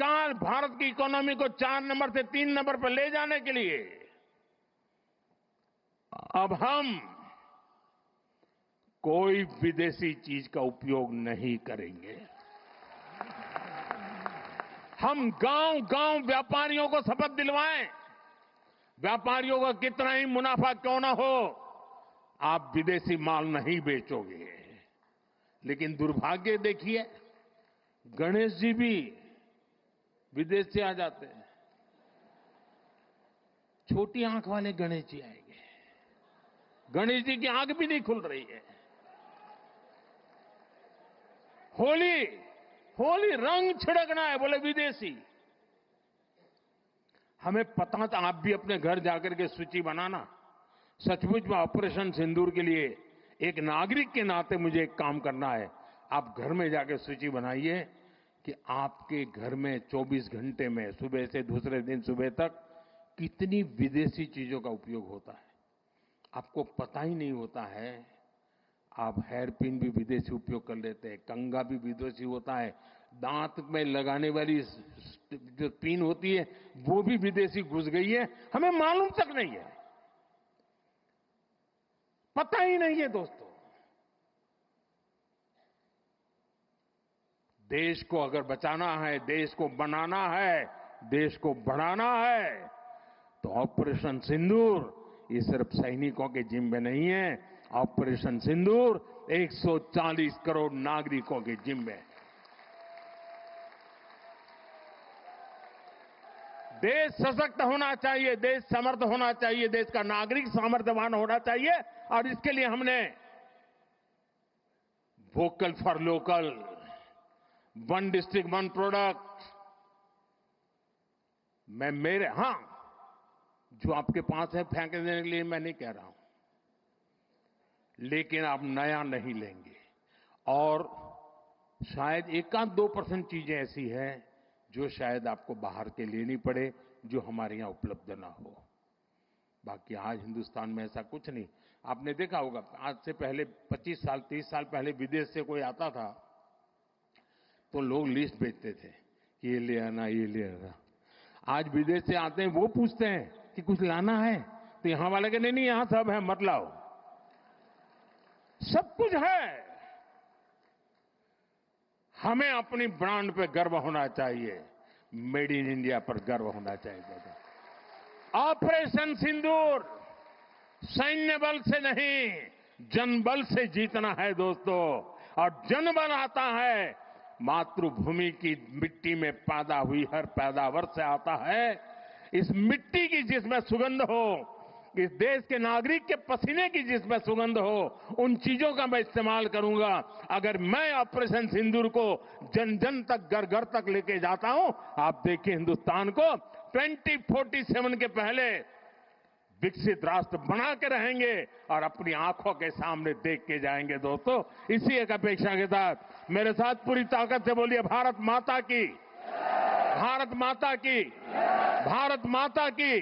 तत्काल भारत की इकोनॉमी को 4 नंबर से 3 नंबर पर ले जाने के लिए अब हम कोई विदेशी चीज का उपयोग नहीं करेंगे। हम गांव-गांव व्यापारियों को शपथ दिलवाएं, व्यापारियों का कितना ही मुनाफा क्यों ना हो, आप विदेशी माल नहीं बेचोगे। लेकिन दुर्भाग्य देखिए, गणेश जी भी विदेश से आ जाते हैं। छोटी आंख वाले गणेश जी आएंगे, गणेश जी की आंख भी नहीं खुल रही है। होली रंग छिड़कना है, बोले विदेशी। हमें पता था, आप भी अपने घर जाकर के सूची बनाना। सचमुच में ऑपरेशन सिंदूर के लिए एक नागरिक के नाते मुझे एक काम करना है। आप घर में जाकर सूची बनाइए कि आपके घर में 24 घंटे में सुबह से दूसरे दिन सुबह तक कितनी विदेशी चीजों का उपयोग होता है। आपको पता ही नहीं होता है। आप हेयर पिन भी विदेशी उपयोग कर लेते हैं, कंघा भी विदेशी होता है, दांत में लगाने वाली जो पिन होती है वो भी विदेशी घुस गई है, हमें मालूम तक नहीं है, पता ही नहीं है। दोस्तों, देश को अगर बचाना है, देश को बनाना है, देश को बढ़ाना है, तो ऑपरेशन सिंदूर ये सिर्फ सैनिकों के जिम्मे नहीं है। ऑपरेशन सिंदूर 140 करोड़ नागरिकों के जिम्मे। देश सशक्त होना चाहिए, देश समर्थ होना चाहिए, देश का नागरिक सामर्थ्यवान होना चाहिए। और इसके लिए हमने vocal for local, one district one product, जो आपके पास है फेंक देने के लिए मैं नहीं कह रहा हूं, लेकिन आप नया नहीं लेंगे। और शायद 1-2% चीजें ऐसी हैं जो शायद आपको बाहर के लेनी पड़े, जो हमारे यहां उपलब्ध ना हो। बाकी आज हिंदुस्तान में ऐसा कुछ नहीं। आपने देखा होगा, आज से पहले 25 साल 30 साल पहले विदेश से कोई आता था तो लोग लिस्ट भेजते थे कि ये ले आना, ये ले आना। आज विदेश से आते हैं, वो पूछते हैं कि कुछ लाना है, तो यहां वाले के नहीं, यहां सब है, मत लाओ, सब कुछ है। हमें अपनी ब्रांड पे गर्व होना चाहिए, मेड इन इंडिया पर गर्व होना चाहिए। ऑपरेशन सिंदूर सैन्य बल से नहीं, जनबल से जीतना है दोस्तों। और जनबल आता है मातृभूमि की मिट्टी में पैदा हुई हर पैदावार से आता है। इस मिट्टी की जिसमें सुगंध हो, इस देश के नागरिक के पसीने की जिसमें सुगंध हो, उन चीजों का मैं इस्तेमाल करूंगा। अगर मैं ऑपरेशन सिंदूर को जन जन तक, घर घर तक लेके जाता हूं, आप देखिए हिंदुस्तान को 2047 के पहले विकसित राष्ट्र बना के रहेंगे और अपनी आंखों के सामने देख के जाएंगे। दोस्तों, इसी एक अपेक्षा के साथ मेरे साथ पूरी ताकत से बोलिए, भारत माता की, भारत माता की, भारत माता की।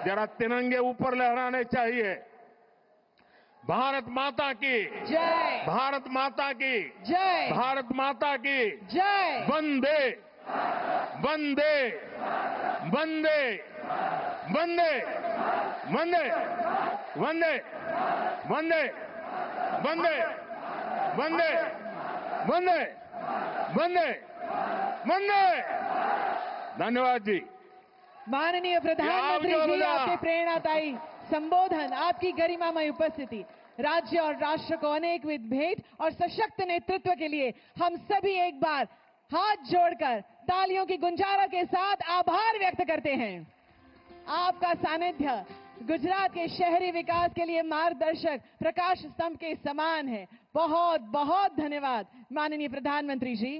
जरा तिरंगे ऊपर लहराने चाहिए। भारत माता की जय, भारत माता की जय, भारत माता की जय। वंदे वंदे वंदे वंदे वंदे वंदे वंदे वंदे वंदे वंदे वंदे वंदे। धन्यवाद जी। माननीय प्रधानमंत्री जी, आपके प्रेरणादायी संबोधन, आपकी गरिमामय उपस्थिति, राज्य और राष्ट्र को अनेकविध भेंट और सशक्त नेतृत्व के लिए हम सभी एक बार हाथ जोड़कर तालियों की गुंजारा के साथ आभार व्यक्त करते हैं। आपका सानिध्य गुजरात के शहरी विकास के लिए मार्गदर्शक प्रकाश स्तंभ के समान है। बहुत बहुत धन्यवाद माननीय प्रधानमंत्री जी।